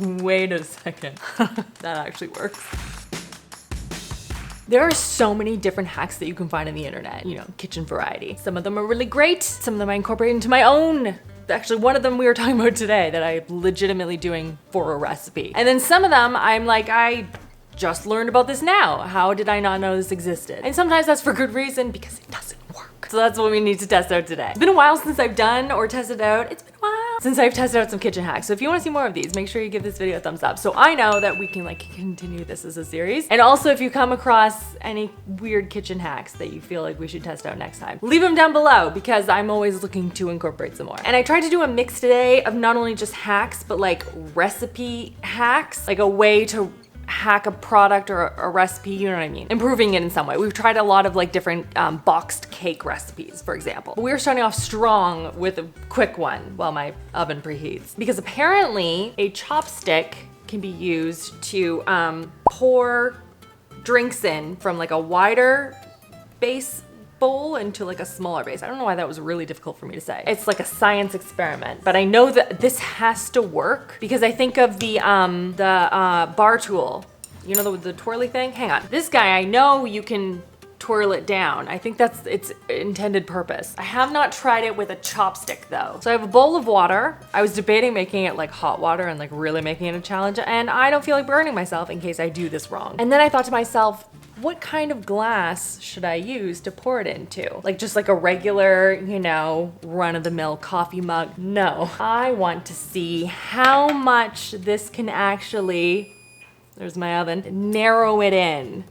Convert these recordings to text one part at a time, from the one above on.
Wait a second. That actually works. There are so many different hacks that you can find on the internet, you know, kitchen variety. Some of them are really great. Some of them I incorporate into my own. Actually, one of them we were talking about today that I'm legitimately doing for a recipe. And then some of them I'm like, I just learned about this now. How did I not know this existed? And sometimes that's for good reason because it doesn't work. So that's what we need to test out today. It's been a while since I've done or tested out. It's been a while since I've tested out some kitchen hacks. So if you want to see more of these, make sure you give this video a thumbs up so I know that we can like continue this as a series. And also if you come across any weird kitchen hacks that you feel like we should test out next time, leave them down below because I'm always looking to incorporate some more. And I tried to do a mix today of not only just hacks, but like recipe hacks, like a way to hack a product or a recipe, you know what I mean? Improving it in some way. We've tried a lot of like different boxed cake recipes, for example. But we're starting off strong with a quick one while my oven preheats. Because apparently a chopstick can be used to pour drinks in from like a wider base bowl into like a smaller base. I don't know why that was really difficult for me to say. It's like a science experiment, but I know that this has to work because I think of the bar tool, you know, the twirly thing. Hang on, this guy, I know you can twirl it down. I think that's its intended purpose. I have not tried it with a chopstick though. So I have a bowl of water. I was debating making it like hot water and like really making it a challenge, and I don't feel like burning myself in case I do this wrong. And then I thought to myself, what kind of glass should I use to pour it into? Like just like a regular, you know, run-of-the-mill coffee mug? No. I want to see how much this can actually, there's my oven, narrow it in.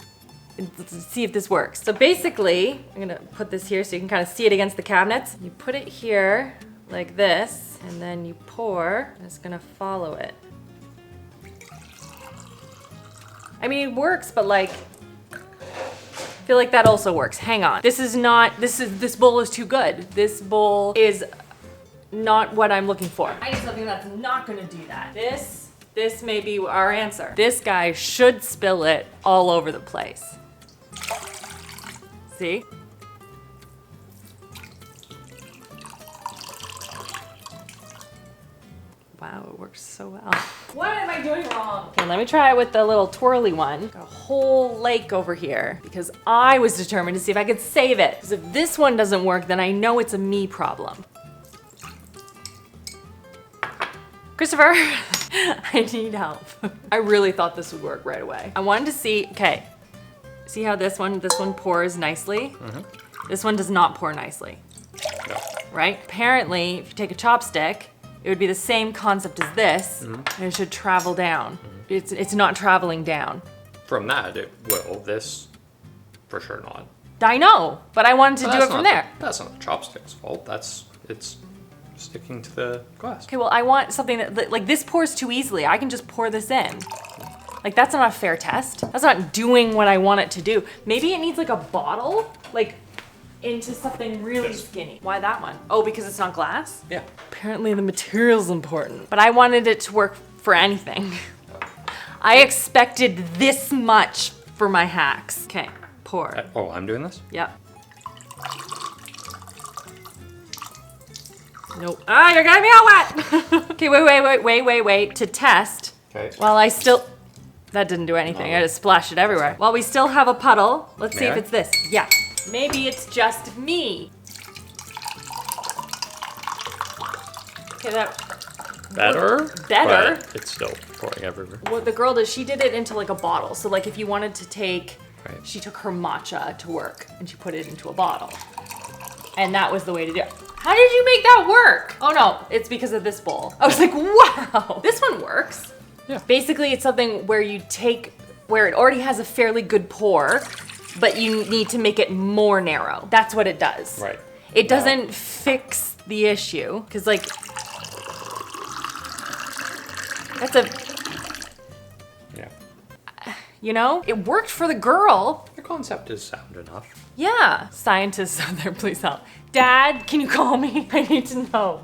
Let's see if this works. So basically, I'm gonna put this here so you can kind of see it against the cabinets. You put it here like this, and then you pour, and it's gonna follow it. I mean, it works, but like, I feel like that also works. Hang on. This bowl is too good. This bowl is not what I'm looking for. I need something that's not gonna do that. This may be our answer. This guy should spill it all over the place. See? Wow, it works so well. What am I doing wrong? Okay, let me try it with the little twirly one. Got a whole lake over here because I was determined to see if I could save it. Because if this one doesn't work, then I know it's a me problem. Christopher, I need help. I really thought this would work right away. I wanted to see, okay, see how this one pours nicely? Mm-hmm. This one does not pour nicely, No. right? Apparently, if you take a chopstick, it would be the same concept as this, and it should travel down. It's not traveling down. From that, it will. This, for sure not. I know, but I wanted to do it from there. That's not the chopstick's fault. It's sticking to the glass. Okay, well, I want something that, like this pours too easily. I can just pour this in. Like that's not a fair test. That's not doing what I want it to do. Maybe it needs like a bottle, like into something really skinny. Why that one? Oh, because it's not glass? Yeah. Apparently the material's important, but I wanted it to work for anything. I expected this much for my hacks. Okay, pour. Oh, I'm doing this? Yep. Nope. Ah, you're getting me all wet! Okay, wait. To test, Okay. while I still, that didn't do anything. I just splashed it everywhere. While we still have a puddle, let's see if it's this. Yeah. Maybe it's just me. Okay, that Better? Better. But it's still pouring everywhere. what the girl did, she did it into like a bottle. So like if you wanted to take, Right. she took her matcha to work and she put it into a bottle. And that was the way to do it. How did you make that work? Oh no, it's because of this bowl. I was like, wow, this one works. Yeah. Basically it's something where you take, where it already has a fairly good pour, but you need to make it more narrow. That's what it does. Right. It doesn't fix the issue, because like, that's a, Yeah. you know, it worked for the girl. The concept is sound enough. Yeah. Scientists out there, please help. Dad, can you call me? I need to know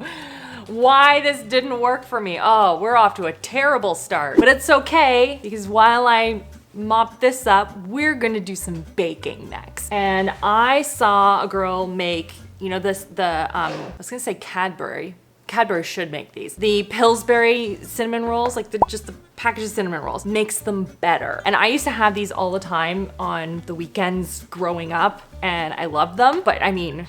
why this didn't work for me. Oh, we're off to a terrible start. But it's okay, because while I mop this up, we're gonna do some baking next. And I saw a girl make, you know, I was gonna say Cadbury Cadbury should make these. The Pillsbury cinnamon rolls, like just the package of cinnamon rolls, makes them better. And I used to have these all the time on the weekends growing up, and I loved them. But I mean,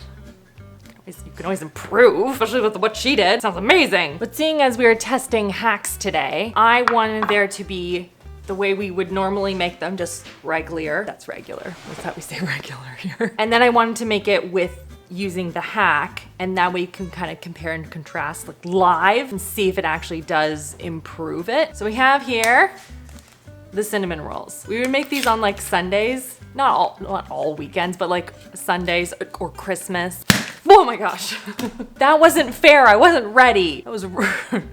you can always improve, especially with what she did. Sounds amazing. But seeing as we were testing hacks today, I wanted there to be the way we would normally make them, just regular. That's regular. That's how we say regular here. And then I wanted to make it with using the hack, and that way you can kind of compare and contrast like live and see if it actually does improve it. So we have here the cinnamon rolls. We would make these on like Sundays, not all weekends, but like Sundays or Christmas. Oh my gosh, that wasn't fair. I wasn't ready. That was rude.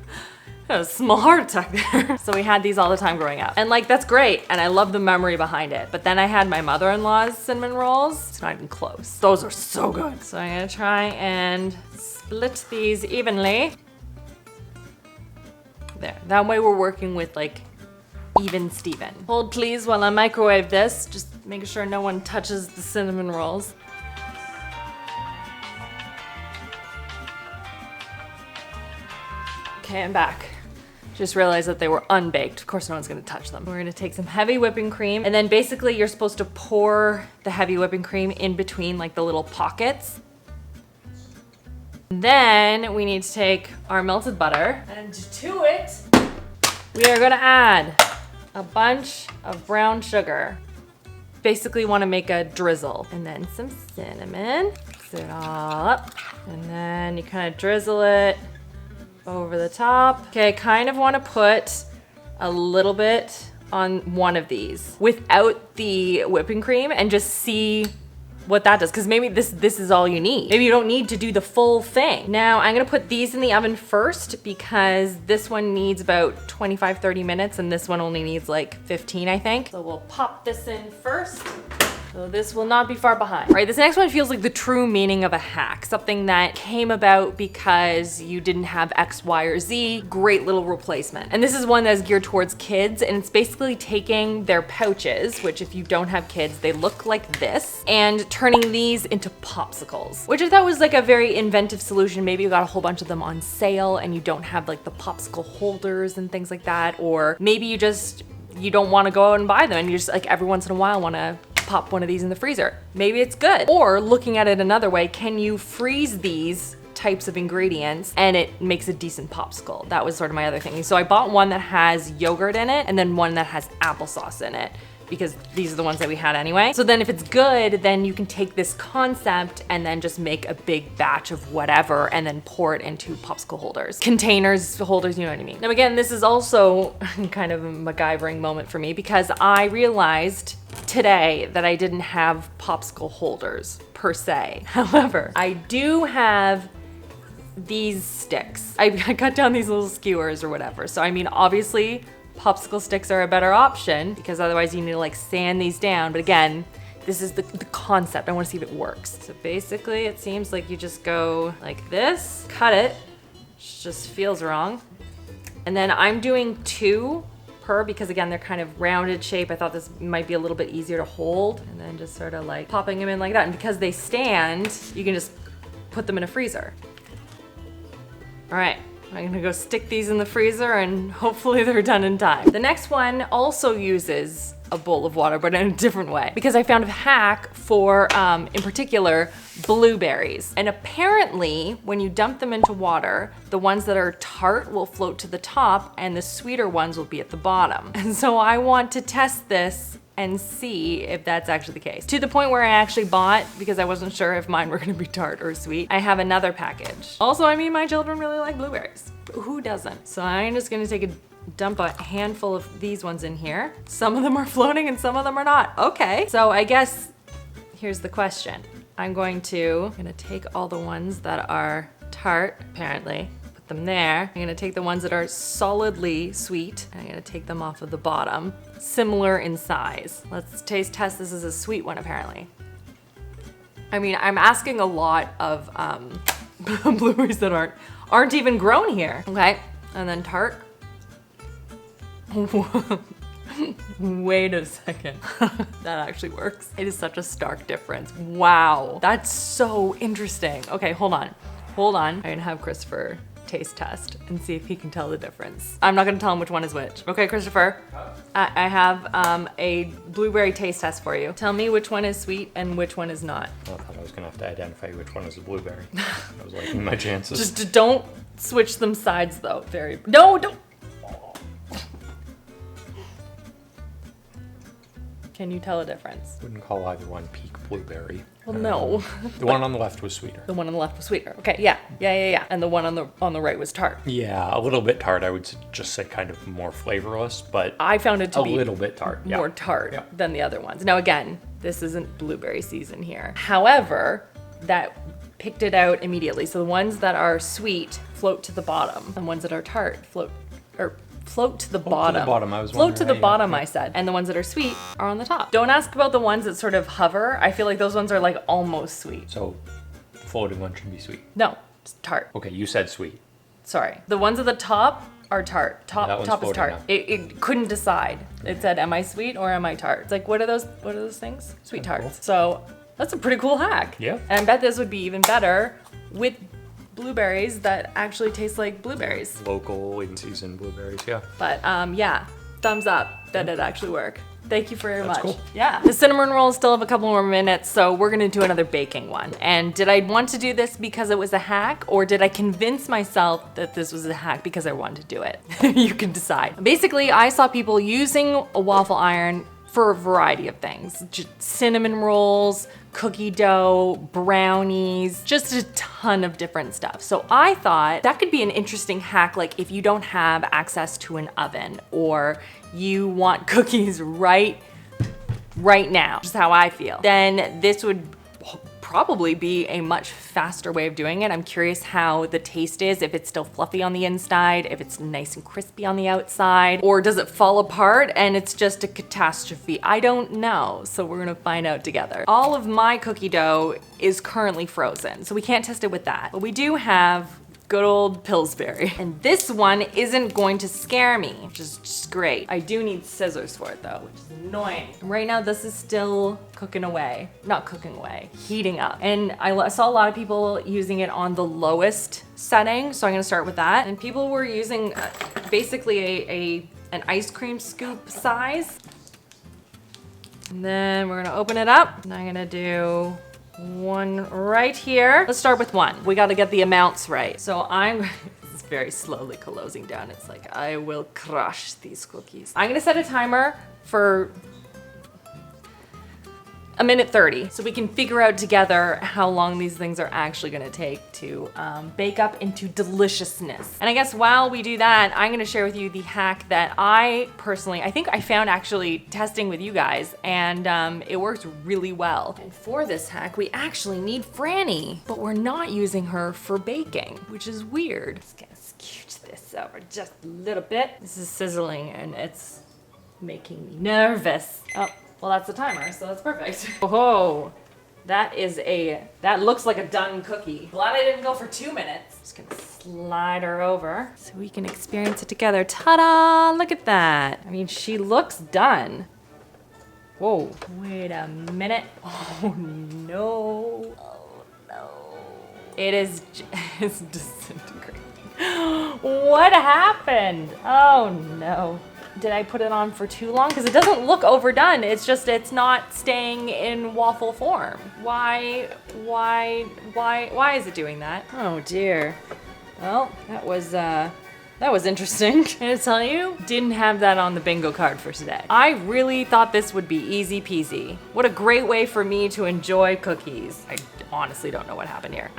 A small heart attack there. So we had these all the time growing up. And like, that's great. And I love the memory behind it. But then I had my mother-in-law's cinnamon rolls. It's not even close. Those are so good. So I'm gonna try and split these evenly. There, that way we're working with like even Steven. Hold please while I microwave this. Just making sure no one touches the cinnamon rolls. Okay, I'm back. Just realized that they were unbaked. Of course, no one's gonna touch them. We're gonna take some heavy whipping cream, and then basically you're supposed to pour the heavy whipping cream in between like the little pockets. Then we need to take our melted butter, and to it, we are gonna add a bunch of brown sugar. Basically wanna make a drizzle. And then some cinnamon. Mix it all up. And then you kind of drizzle it over the top. Okay, I kind of want to put a little bit on one of these without the whipping cream and just see what that does, because maybe this is all you need. Maybe you don't need to do the full thing. Now I'm gonna put these in the oven first because this one needs about 25-30 minutes and this one only needs like 15, I think. So we'll pop this in first. So this will not be far behind. All right, this next one feels like the true meaning of a hack, something that came about because you didn't have X, Y, or Z. Great little replacement. And this is one that's geared towards kids, and it's basically taking their pouches, which if you don't have kids, they look like this, and turning these into popsicles, which I thought was like a very inventive solution. Maybe you got a whole bunch of them on sale and you don't have like the popsicle holders and things like that, or maybe you don't want to go out and buy them and you just like every once in a while want to pop one of these in the freezer. Maybe it's good. Or looking at it another way, can you freeze these types of ingredients and it makes a decent popsicle? That was sort of my other thing. So I bought one that has yogurt in it and then one that has applesauce in it, because these are the ones that we had anyway. So then if it's good, then you can take this concept and then just make a big batch of whatever and then pour it into popsicle holders. Containers, holders, you know what I mean. Now again, this is also kind of a MacGyvering moment for me because I realized today that I didn't have popsicle holders per se. However, I do have these sticks. I cut down these little skewers or whatever. So I mean, obviously, popsicle sticks are a better option because otherwise you need to like sand these down. But again, this is the concept. I want to see if it works. So basically it seems like you just go like this, cut it, which just feels wrong. And then I'm doing 2 per because again, they're kind of rounded shape. I thought this might be a little bit easier to hold, and then just sort of like popping them in like that. And because they stand, you can just put them in a freezer. All right. I'm gonna go stick these in the freezer and hopefully they're done in time. The next one also uses a bowl of water, but in a different way, because I found a hack for, in particular, blueberries. And apparently, when you dump them into water, the ones that are tart will float to the top and the sweeter ones will be at the bottom. And so I want to test this and see if that's actually the case. To the point where I actually bought, because I wasn't sure if mine were gonna be tart or sweet, I have another package. Also, I mean, my children really like blueberries. Who doesn't? So I'm just gonna dump a handful of these ones in here. Some of them are floating and some of them are not. Okay, so I guess here's the question. I'm gonna take all the ones that are tart, apparently, put them there. I'm gonna take the ones that are solidly sweet, and I'm gonna take them off of the bottom. Similar in size. Let's taste test. This is a sweet one, apparently. I mean, I'm asking a lot of blueberries that aren't even grown here. Okay, and then tart. Wait a second. That actually works. It is such a stark difference. Wow, that's so interesting. Okay, hold on. I'm gonna have Christopher taste test and see if he can tell the difference. I'm not gonna tell him which one is which. Okay, Christopher? I have a blueberry taste test for you. Tell me which one is sweet and which one is not. I thought I was gonna have to identify which one is a blueberry. I was liking my chances. Just don't switch them sides though. No, don't. Can you tell a difference? Wouldn't call either one peak blueberry. Well, no. The one on the left was sweeter. The one on the left was sweeter. Okay, yeah. And the one on the right was tart. Yeah, a little bit tart. I would just say kind of more flavorless, but I found it to a be little bit tart. Yeah. more tart Yeah. than the other ones. Now again, this isn't blueberry season here. However, that picked it out immediately. So the ones that are sweet float to the bottom, and ones that are tart float to the bottom. I was Float to the wondering, bottom, yeah. I said. And the ones that are sweet are on the top. Don't ask about the ones that sort of hover. I feel like those ones are like almost sweet. So the floating one should be sweet. No, it's tart. Okay, you said sweet. Sorry. The ones at the top are tart. That Top one's is floating tart. now. It couldn't decide. It said, am I sweet or am I tart? It's like, what are those things? Sweet Cool. tarts. So that's a pretty cool hack. Yeah. And I bet this would be even better with blueberries that actually taste like blueberries. Local in-season blueberries, yeah. But yeah, thumbs up that it actually worked. Thank you very That's much. cool. Yeah. The cinnamon rolls still have a couple more minutes, so we're gonna do another baking one. And did I want to do this because it was a hack, or did I convince myself that this was a hack because I wanted to do it? You can decide. Basically, I saw people using a waffle iron for a variety of things. Just cinnamon rolls, cookie dough, brownies, just a ton of different stuff. So I thought that could be an interesting hack, like if you don't have access to an oven or you want cookies right now, just how I feel, then this would probably be a much faster way of doing it. I'm curious how the taste is, if it's still fluffy on the inside, if it's nice and crispy on the outside, or does it fall apart and it's just a catastrophe? I don't know, so we're gonna find out together. All of my cookie dough is currently frozen, so we can't test it with that, but we do have good old Pillsbury. And this one isn't going to scare me, which is just great. I do need scissors for it though, which is annoying. Right now this is still cooking away. Not cooking away, heating up. And I saw a lot of people using it on the lowest setting, so I'm gonna start with that. And people were using basically an ice cream scoop size. And then we're gonna open it up, and I'm gonna do one right here. Let's start with one. We gotta get the amounts right. So it's very slowly closing down. It's like, I will crush these cookies. I'm gonna set a timer for 1:30 so we can figure out together how long these things are actually gonna take to bake up into deliciousness. And I guess while we do that, I'm gonna share with you the hack that I think I found actually testing with you guys, and it works really well. And for this hack, we actually need Franny, but we're not using her for baking, which is weird. Just gonna scooch this over just a little bit. This is sizzling and it's making me nervous. Oh. Well, that's the timer, so that's perfect. Oh, that looks like a done cookie. Glad I didn't go for 2 minutes. Just gonna slide her over so we can experience it together. Ta-da, look at that. I mean, she looks done. Whoa, wait a minute. Oh no, oh no. It's disintegrating. What happened? Oh no. Did I put it on for too long? Because it doesn't look overdone. It's just, it's not staying in waffle form. Why is it doing that? Oh dear. Well, that was interesting. Can I tell you? Didn't have that on the bingo card for today. I really thought this would be easy peasy. What a great way for me to enjoy cookies. I honestly don't know what happened here.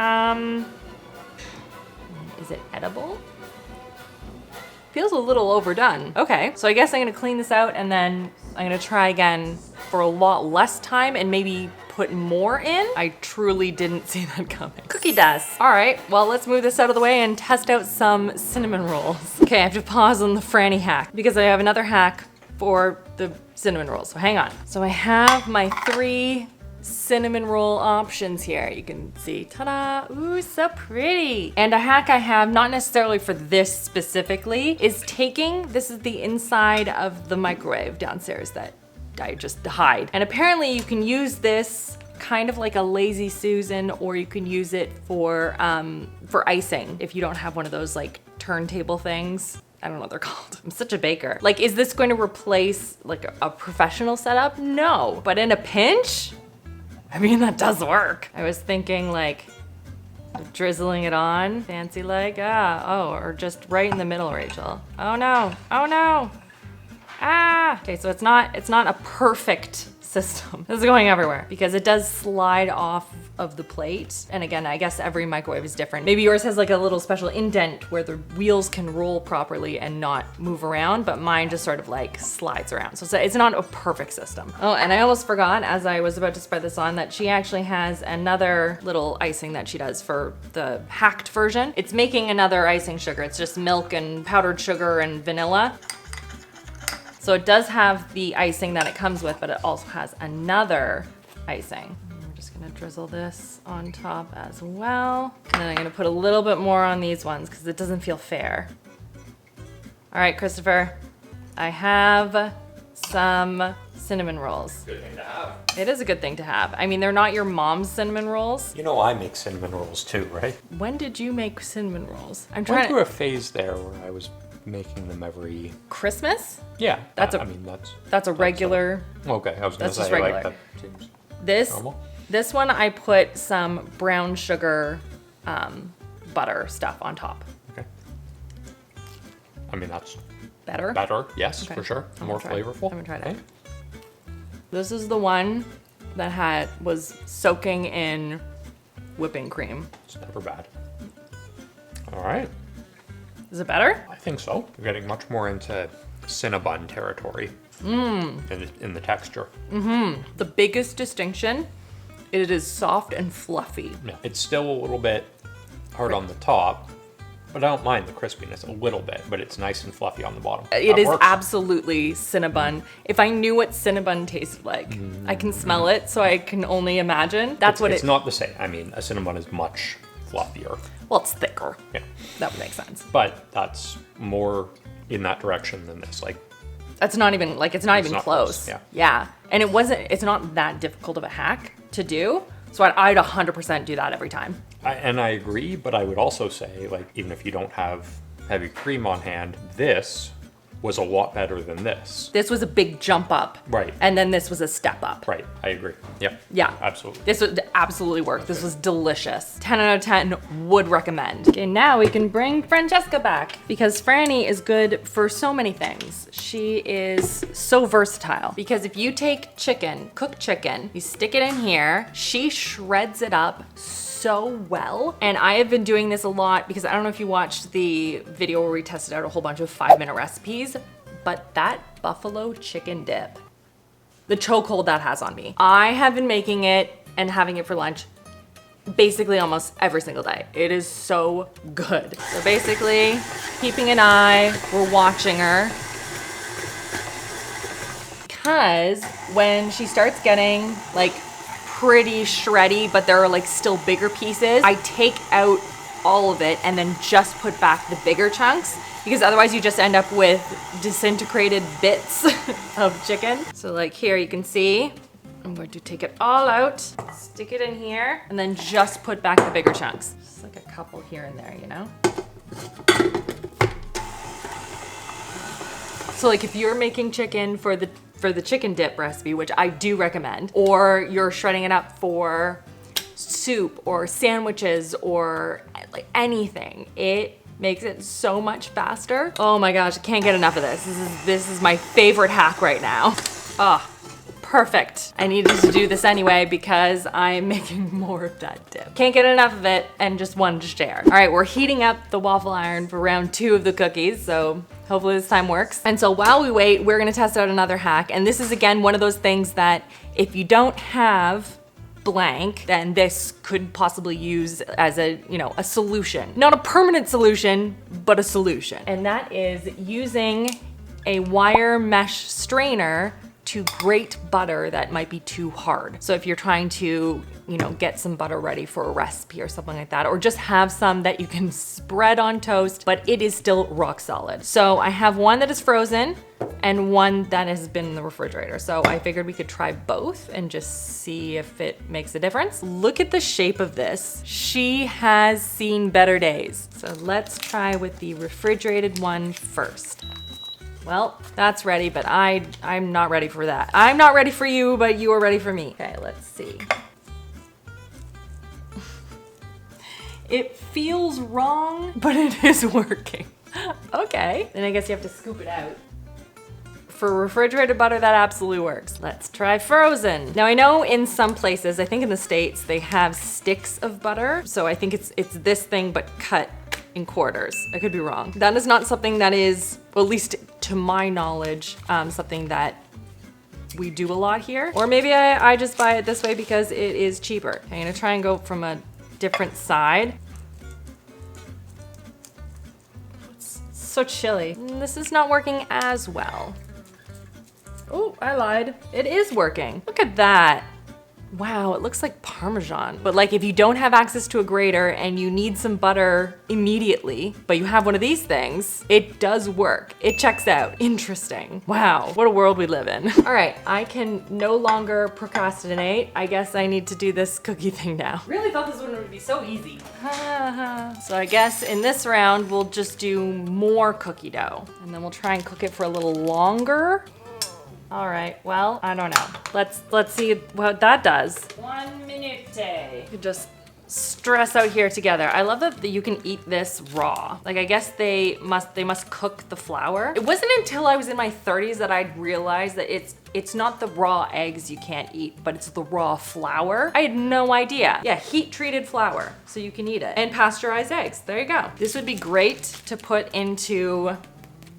Is it edible? Feels a little overdone. Okay, so I guess I'm gonna clean this out and then I'm gonna try again for a lot less time and maybe put more in. I truly didn't see that coming. Cookie dust. All right, well, let's move this out of the way and test out some cinnamon rolls. Okay, I have to pause on the Franny hack because I have another hack for the cinnamon rolls, so hang on. So I have my 3 cinnamon roll options here. You can see, ta-da, ooh, so pretty. And a hack I have, not necessarily for this specifically, is this is the inside of the microwave downstairs that I just hide. And apparently you can use this kind of like a lazy Susan, or you can use it for icing if you don't have one of those like turntable things. I don't know what they're called. I'm such a baker. Like, is this going to replace like a professional setup? No, but in a pinch, I mean, that does work. I was thinking like drizzling it on, fancy like, or just right in the middle, Rachel. Oh no, oh no. Okay, so it's not a perfect system. This is going everywhere because it does slide off of the plate. And again, I guess every microwave is different. Maybe yours has like a little special indent where the wheels can roll properly and not move around, but mine just sort of like slides around. So it's not a perfect system. Oh, and I almost forgot as I was about to spread this on that she actually has another little icing that she does for the hacked version. It's making another icing sugar. It's just milk and powdered sugar and vanilla. So it does have the icing that it comes with, but it also has another icing. We're just gonna drizzle this on top as well. And then I'm gonna put a little bit more on these ones because it doesn't feel fair. All right, Christopher, I have some cinnamon rolls. Good thing to have. It is a good thing to have. I mean, they're not your mom's cinnamon rolls. You know I make cinnamon rolls too, right? When did you make cinnamon rolls? I'm Went trying through a phase there where I was making them every... Christmas? Yeah, That's that's a regular. okay. I was gonna That's just say regular. like that seems This normal. This one I put some brown sugar butter stuff on top. Okay. I mean that's Better? better. Yes, Okay. for sure. I'm More gonna try it. flavorful. I'm gonna try that. Okay. This is the one that was soaking in whipping cream. It's never bad. All right. Is it better? I think so. You're getting much more into Cinnabon territory in the texture. The biggest distinction, it is soft and fluffy. Yeah. It's still a little bit hard on the top, but I don't mind the crispiness a little bit, but it's nice and fluffy on the bottom. It That is works. absolutely Cinnabon. If I knew what Cinnabon tasted like, I can smell it, so I can only imagine. That's what It's not the same. I mean, a Cinnabon is much fluffier. Well, it's thicker. Yeah. That would make sense. But that's more in that direction than this. Like, It's not even not close. close, Yeah. And it's not that difficult of a hack to do. So I'd 100% do that every time. I agree, but I would also say, like, even if you don't have heavy cream on hand, this was a lot better than this. This was a big jump up. Right. And then this was a step up. Right, I agree. Yep. Yeah. Absolutely. This would absolutely work. This was delicious. 10 out of 10 would recommend. Okay, now we can bring Francesca back because Franny is good for so many things. She is so versatile because if you take cooked chicken, you stick it in here, she shreds it up so well. And I have been doing this a lot because I don't know if you watched the video where we tested out a whole bunch of 5-minute recipes, but that buffalo chicken dip, the chokehold that has on me. I have been making it and having it for lunch basically almost every single day. It is so good. So basically, keeping an eye, we're watching her. Because when she starts getting like pretty shreddy, but there are like still bigger pieces, I take out all of it and then just put back the bigger chunks because otherwise you just end up with disintegrated bits of chicken. So like here you can see, I'm going to take it all out, stick it in here, and then just put back the bigger chunks. Just like a couple here and there, you know? So like if you're making chicken for the chicken dip recipe, which I do recommend, or you're shredding it up for soup or sandwiches or like anything, it makes it so much faster. Oh my gosh, I can't get enough of this. This is my favorite hack right now. Oh, perfect. I needed to do this anyway because I'm making more of that dip. Can't get enough of it and just wanted to share. All right, we're heating up the waffle iron for round 2 of the cookies, so hopefully this time works. And so while we wait, we're gonna test out another hack. And this is again one of those things that if you don't have blank, then this could possibly use as a solution. Not a permanent solution, but a solution. And that is using a wire mesh strainer to grate butter that might be too hard. So if you're trying to, you know, get some butter ready for a recipe or something like that, or just have some that you can spread on toast, but it is still rock solid. So I have one that is frozen and one that has been in the refrigerator. So I figured we could try both and just see if it makes a difference. Look at the shape of this. She has seen better days. So let's try with the refrigerated one first. Well, that's ready, but I'm not ready for that. I'm not ready for you, but you are ready for me. Okay, let's see. It feels wrong, but it is working. Okay, then I guess you have to scoop it out. For refrigerated butter, that absolutely works. Let's try frozen. Now I know in some places, I think in the States, they have sticks of butter. So I think it's this thing, but cut in quarters. I could be wrong. That is not something that is, well, at least to my knowledge, something that we do a lot here. Or maybe I just buy it this way because it is cheaper. I'm gonna try and go from a different side. It's so chilly. This is not working as well. Oh, I lied. It is working. Look at that. Wow, it looks like Parmesan. But like if you don't have access to a grater and you need some butter immediately, but you have one of these things, it does work. It checks out. Interesting. Wow, what a world we live in. All right, I can no longer procrastinate. I guess I need to do this cookie thing now. Really thought this one would be so easy. So I guess in this round, we'll just do more cookie dough and then we'll try and cook it for a little longer. All right, well, I don't know. Let's see what that does. 1 minute. You could just stress out here together. I love that you can eat this raw. Like I guess they must cook the flour. It wasn't until I was in my 30s that I'd realized that it's not the raw eggs you can't eat, but it's the raw flour. I had no idea. Yeah, heat treated flour, so you can eat it. And pasteurized eggs, there you go. This would be great to put into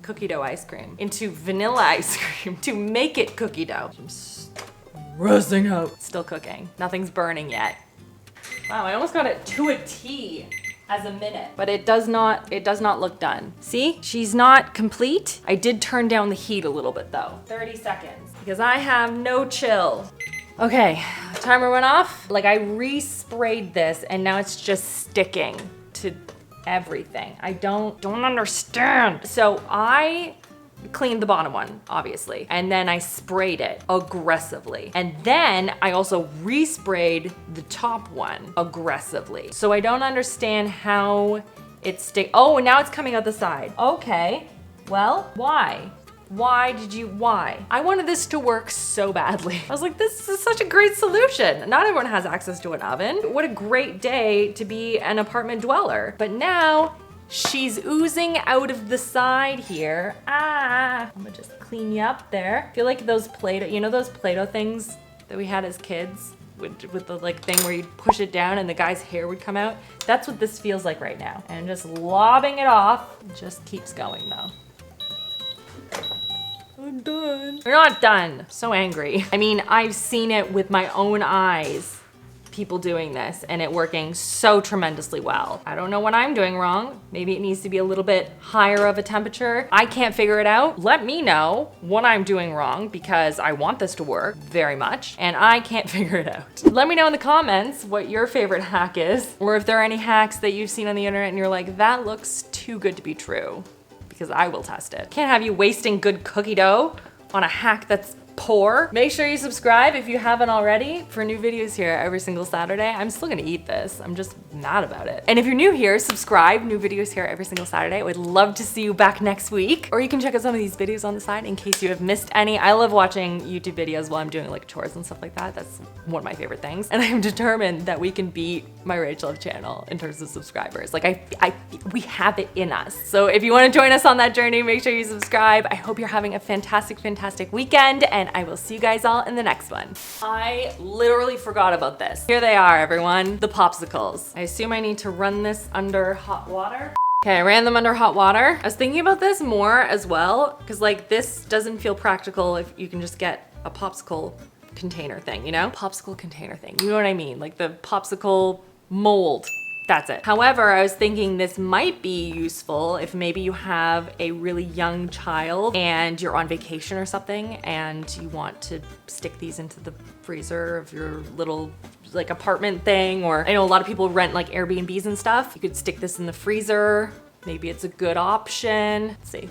cookie dough ice cream, into vanilla ice cream, to make it cookie dough. I'm stressing out. Still cooking. Nothing's burning yet. Wow, I almost got it to a T as a minute, but it does not look done. See, she's not complete. I did turn down the heat a little bit though. 30 seconds, because I have no chill. Okay, timer went off. Like I resprayed this and now it's just sticking to everything. I don't understand. So I cleaned the bottom one, obviously, and then I sprayed it aggressively. And then I also resprayed the top one aggressively. So I don't understand how it oh, and now it's coming out the side. Okay, well, why? Why? I wanted this to work so badly. I was like, this is such a great solution. Not everyone has access to an oven. What a great day to be an apartment dweller. But now she's oozing out of the side here. I'm gonna just clean you up there. I feel like those Play-Doh, you know those Play-Doh things that we had as kids? With the like thing where you'd push it down and the guy's hair would come out? That's what this feels like right now. And just lobbing it off. It just keeps going though. I'm done. We're not done. So angry. I mean, I've seen it with my own eyes, people doing this and it working so tremendously well. I don't know what I'm doing wrong. Maybe it needs to be a little bit higher of a temperature. I can't figure it out. Let me know what I'm doing wrong because I want this to work very much and I can't figure it out. Let me know in the comments what your favorite hack is, or if there are any hacks that you've seen on the internet and you're like, that looks too good to be true. Because I will test it. Can't have you wasting good cookie dough on a hack that's poor. Make sure you subscribe if you haven't already for new videos here every single Saturday. I'm still gonna eat this. I'm just mad about it. And if you're new here, subscribe. New videos here every single Saturday. I would love to see you back next week. Or you can check out some of these videos on the side in case you have missed any. I love watching YouTube videos while I'm doing like chores and stuff like that. That's one of my favorite things. And I'm determined that we can beat my RachhLove channel in terms of subscribers. Like we have it in us. So if you want to join us on that journey, make sure you subscribe. I hope you're having a fantastic weekend, and I will see you guys all in the next one. I literally forgot about this. Here they are, everyone, the popsicles. I assume I need to run this under hot water. Okay, I ran them under hot water. I was thinking about this more as well, because like this doesn't feel practical if you can just get a popsicle container thing, you know? Popsicle container thing, you know what I mean? Like the popsicle mold That's it. However, I was thinking this might be useful if maybe you have a really young child and you're on vacation or something and you want to stick these into the freezer of your little like apartment thing, or I know a lot of people rent like Airbnbs and stuff. You could stick this in the freezer. Maybe it's a good option. Let's see.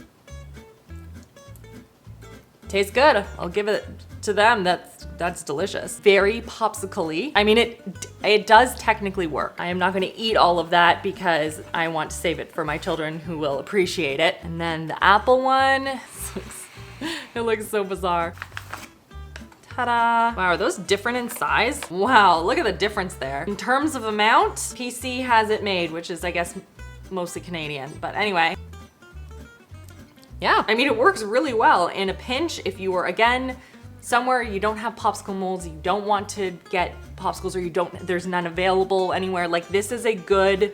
Tastes good. I'll give it to them. That's delicious. Very popsicle-y. I mean, it does technically work. I am not gonna eat all of that because I want to save it for my children who will appreciate it. And then the apple one, it looks so bizarre. Ta-da. Wow, are those different in size? Wow, look at the difference there. In terms of amount, PC has it made, which is, I guess, mostly Canadian. But anyway. Yeah, I mean, it works really well. In a pinch, if you were, again, somewhere you don't have popsicle molds, you don't want to get popsicles, or there's none available anywhere, like this is a good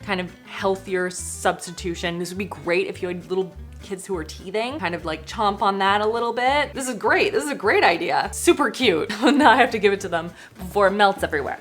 kind of healthier substitution. This would be great if you had little kids who are teething, kind of like chomp on that a little bit. This is great. This is a great idea. Super cute. Now I have to give it to them before it melts everywhere.